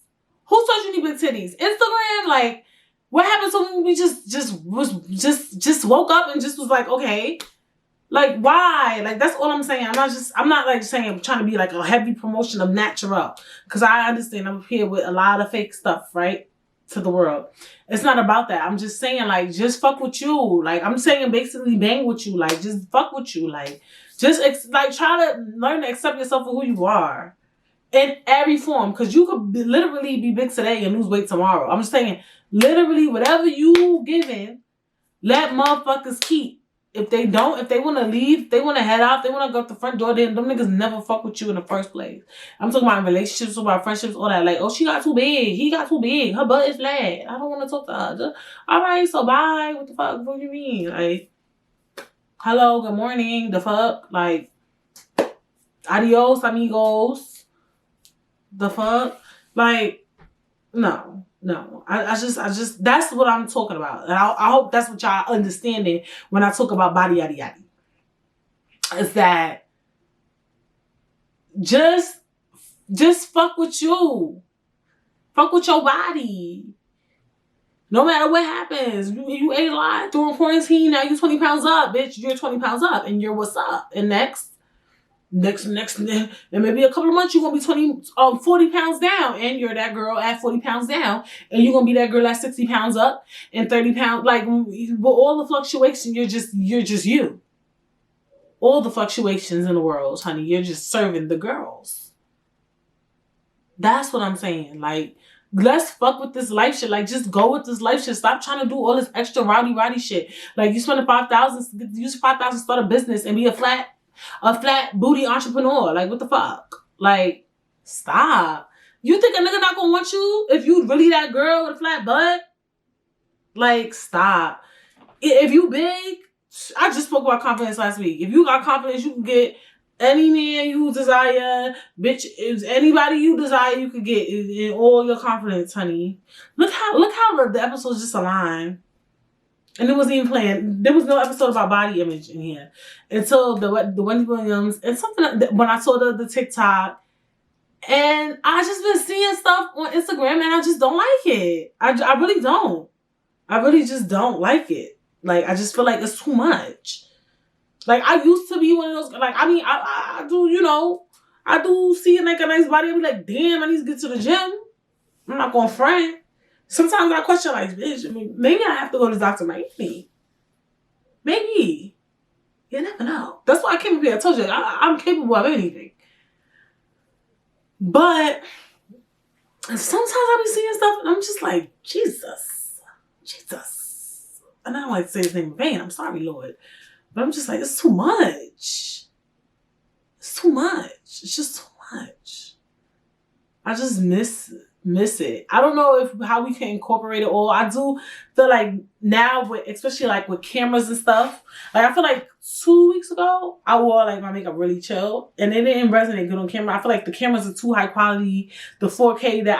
Who told you need big titties? Instagram? Like, what happened to when we just woke up and just was like, okay. Like, why? Like, that's all I'm saying. I'm not like saying I'm trying to be like a heavy promotion of natural. Because I understand I'm here with a lot of fake stuff, right? To the world. It's not about that. I'm just saying, like, just fuck with you. Like, I'm saying basically bang with you. Like, just fuck with you. Like, just like try to learn to accept yourself for who you are. In every form. Because you could literally be big today and lose weight tomorrow. I'm just saying, literally, whatever you giving, let motherfuckers keep. If they want to leave, they want to head out, they want to go out the front door, then them niggas never fuck with you in the first place. I'm talking about relationships, about friendships, all that. Like, oh, she got too big. He got too big. Her butt is flat. I don't want to talk to her. Just, all right, so bye. What the fuck? What do you mean? Like, hello, good morning. The fuck? Like, adios, amigos. The fuck? Like, no. I just, that's what I'm talking about. And I hope that's what y'all understanding when I talk about body, yaddy, yaddy. Is that just fuck with you. Fuck with your body. No matter what happens. You ate a lot during quarantine, now you're 20 pounds up, bitch. You're 20 pounds up and you're what's up. And next, and maybe a couple of months, you're going to be 40 pounds down. And you're that girl at 40 pounds down. And you're going to be that girl at 60 pounds up and 30 pounds. Like, with all the fluctuations, you're just you. All the fluctuations in the world, honey. You're just serving the girls. That's what I'm saying. Like, let's fuck with this life shit. Like, just go with this life shit. Stop trying to do all this extra rowdy shit. Like, you spend $5,000, use $5,000 to start a business and be a flat booty entrepreneur. Like, what the fuck? Like, stop. You think a nigga not gonna want you if you really that girl with a flat butt? Like, stop. If you big, I just spoke about confidence last week. If you got confidence, you can get any man you desire. Bitch, if anybody you desire, you could get in all your confidence, honey. Look how the episodes just align. And it wasn't even playing. There was no episode about body image in here until the Wendy Williams and something when I saw the TikTok. And I just been seeing stuff on Instagram and I just don't like it. I really don't. I really just don't like it. Like, I just feel like it's too much. Like, I used to be one of those, like, I mean, I do, you know, I do see like a nice body. I be like, damn, I need to get to the gym. I'm not going to front. Sometimes I question, like, bitch, I mean, maybe I have to go to the doctor. Maybe. You never know. That's why I came up here. I told you, I'm capable of anything. But sometimes I be seeing stuff and I'm just like, Jesus. And I don't like to say his name in vain. I'm sorry, Lord. But I'm just like, it's too much. It's just too much. I just miss it. I don't know how we can incorporate it all. I do feel like now, especially like with cameras and stuff, like I feel like 2 weeks ago I wore like my makeup really chill and it didn't resonate good on camera. I feel like the cameras are too high quality. The 4K that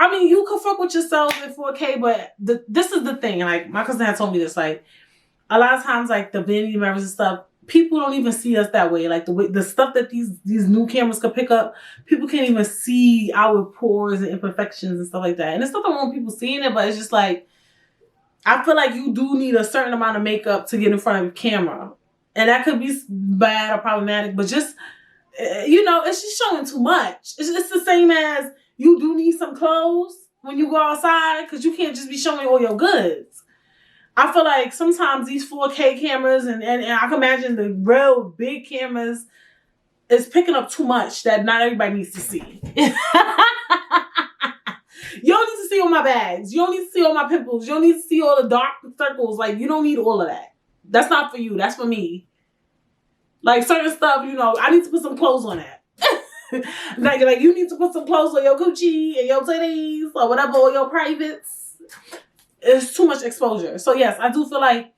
I mean, you could fuck with yourself in 4K, but this is the thing. Like, my cousin had told me this, like, a lot of times, like, the vanity mirrors and stuff, people don't even see us that way. Like, the stuff that these new cameras could pick up, people can't even see our pores and imperfections and stuff like that. And it's nothing wrong with people seeing it, but it's just like, I feel like you do need a certain amount of makeup to get in front of a camera. And that could be bad or problematic, but just, you know, it's just showing too much. It's the same as you do need some clothes when you go outside because you can't just be showing all your goods. I feel like sometimes these 4K cameras and I can imagine the real big cameras is picking up too much that not everybody needs to see. You don't need to see all my bags. You don't need to see all my pimples. You don't need to see all the dark circles. Like, you don't need all of that. That's not for you. That's for me. Like, certain stuff, you know, I need to put some clothes on that. like you need to put some clothes on your coochie and your titties or whatever, or your privates. It's too much exposure. So yes, I do feel like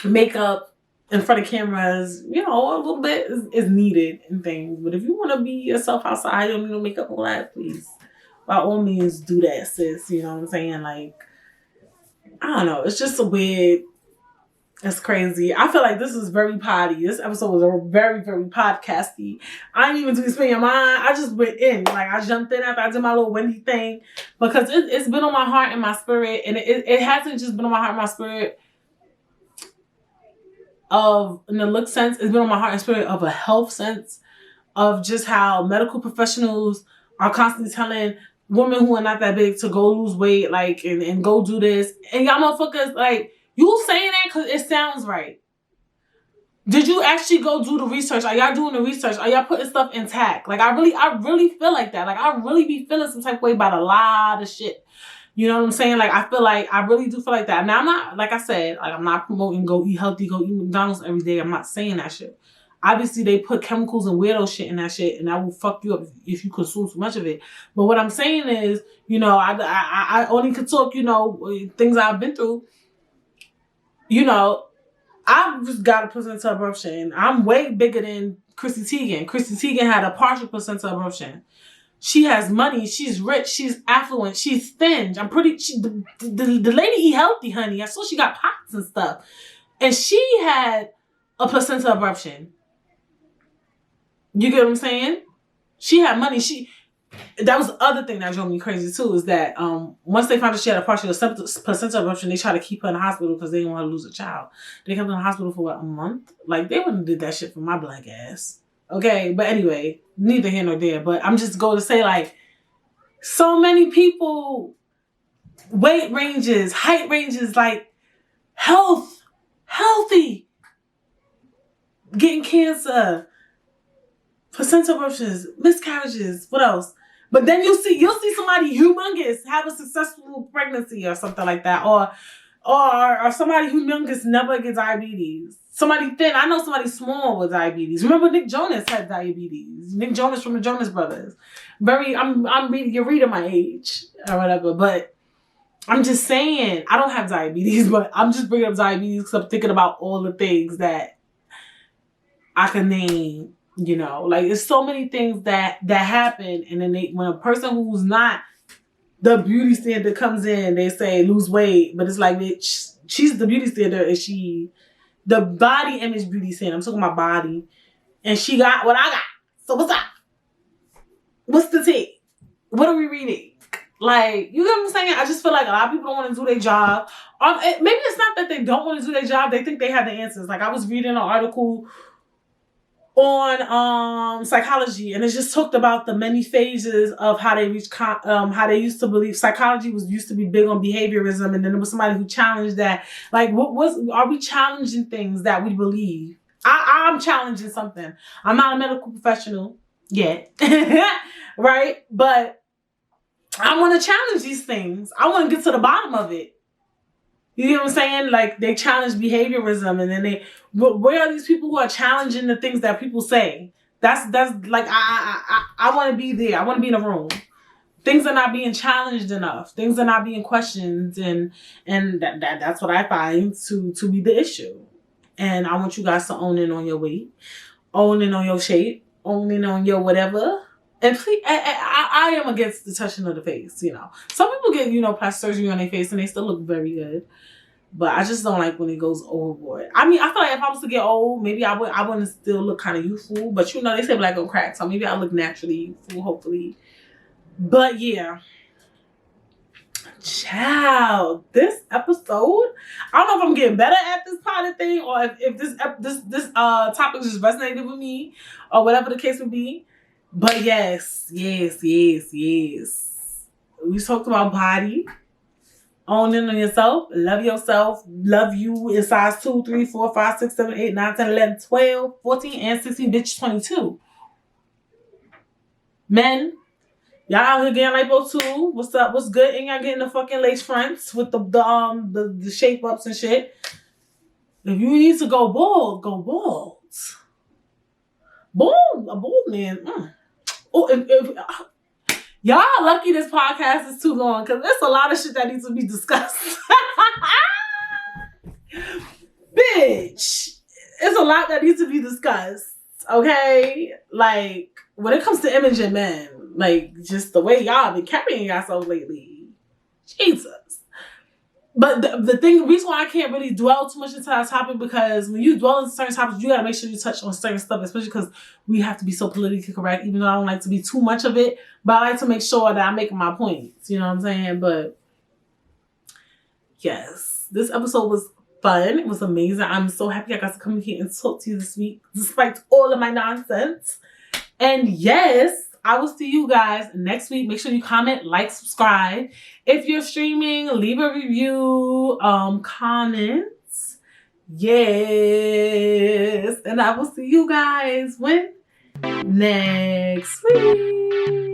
makeup in front of cameras, you know, a little bit is needed and things. But if you want to be yourself outside, you don't need no makeup on that, please. By all means, do that, sis. You know what I'm saying? Like, I don't know. It's just a weird. It's crazy. I feel like this is very potty. This episode was a very, very podcasty. I didn't even do explain your mind. I just went in. Like, I jumped in after I did my little Wendy thing because it's been on my heart and my spirit. And it hasn't just been on my heart and my spirit of, in the look sense, it's been on my heart and spirit of a health sense of just how medical professionals are constantly telling women who are not that big to go lose weight, like, and go do this. And y'all motherfuckers, like, you saying that because it sounds right. Did you actually go do the research? Are y'all doing the research? Are y'all putting stuff intact? Like, I really feel like that. Like, I really be feeling some type of way about a lot of shit. You know what I'm saying? Like, I really do feel like that. Now, I'm not, like I said, like, I'm not promoting go eat healthy, go eat McDonald's every day. I'm not saying that shit. Obviously, they put chemicals and weirdo shit in that shit, and that will fuck you up if you consume too much of it. But what I'm saying is, you know, I only could talk, you know, things I've been through. You know, I've just got a placenta abruption. I'm way bigger than Chrissy Teigen. Chrissy Teigen had a partial placenta abruption. She has money. She's rich. She's affluent. She's thin. I'm pretty. The lady eat healthy, honey. I saw she got pots and stuff, and she had a placenta abruption. You get what I'm saying? She had money. That was the other thing that drove me crazy too, is that once they found out she had a partial placenta abruption, they tried to keep her in the hospital because they didn't want to lose a child. They kept her in the hospital for what, a month? Like, they wouldn't have did that shit for my black ass. Okay, but anyway, neither here nor there. But I'm just going to say, like, so many people, weight ranges, height ranges, like, healthy, getting cancer, placenta abruptions, miscarriages, what else? But then you'll see somebody humongous have a successful pregnancy or something like that, or somebody humongous never get diabetes. Somebody thin, I know somebody small with diabetes. Remember Nick Jonas had diabetes. Nick Jonas from the Jonas Brothers. You're reading my age or whatever, but I'm just saying I don't have diabetes, but I'm just bringing up diabetes because I'm thinking about all the things that I can name. You know, like, it's so many things that happen, and then when a person who's not the beauty standard comes in, they say lose weight, but it's like, bitch, she's the beauty standard, and she the body image beauty standard. I'm talking about body, and she got what I got. So what's up? What's the tea? What are we reading? Like, you get what I'm saying? I just feel like a lot of people don't want to do their job. Maybe it's not that they don't want to do their job; they think they have the answers. Like, I was reading an article on psychology, and it just talked about the many phases of how they reach how they used to believe psychology used to be big on behaviorism, and then there was somebody who challenged that. Like, are we challenging things that we believe? I'm challenging something. I'm not a medical professional yet, right? But I want to challenge these things. I want to get to the bottom of it. You know what I'm saying? Like, they challenge behaviorism, and then where are these people who are challenging the things that people say? That's like, I want to be there. I want to be in a room. Things are not being challenged enough. Things are not being questioned, and that's what I find to be the issue. And I want you guys to own in on your weight, own in on your shape, own in on your whatever. And please, I am against the touching of the face, you know. Some people get, you know, plastic surgery on their face and they still look very good. But I just don't like when it goes overboard. I mean, I feel like if I was to get old, maybe I wouldn't still look kind of youthful. But, you know, they say black on crack, so maybe I look naturally youthful, hopefully. But, yeah. Child, this episode, I don't know if I'm getting better at this kind of thing, or if this topic just resonated with me, or whatever the case would be. But yes. We talked about body. Own in on yourself. Love you in size 2, 3, 4, 5, 6, 7, 8, 9, 10, 11, 12, 14, and 16, bitch, 22. Men, y'all out here getting lipo too. What's up? What's good? And y'all getting the fucking lace fronts with the shape ups and shit. If you need to go bald, go bald. Bald, a bald man. Oh, y'all lucky this podcast is too long because there's a lot of shit that needs to be discussed. Bitch, it's a lot that needs to be discussed. Okay? Like, when it comes to imaging men, like, just the way y'all been carrying yourselves lately. Jesus. But the reason why I can't really dwell too much into that topic, because when you dwell into certain topics, you gotta make sure you touch on certain stuff, especially because we have to be so politically correct, even though I don't like to be too much of it, but I like to make sure that I'm making my points, you know what I'm saying? But yes, this episode was fun. It was amazing. I'm so happy I got to communicate and talk to you this week, despite all of my nonsense. And yes, I will see you guys next week. Make sure you comment, like, subscribe. If you're streaming, leave a review, comments. Yes. And I will see you guys when? Next week.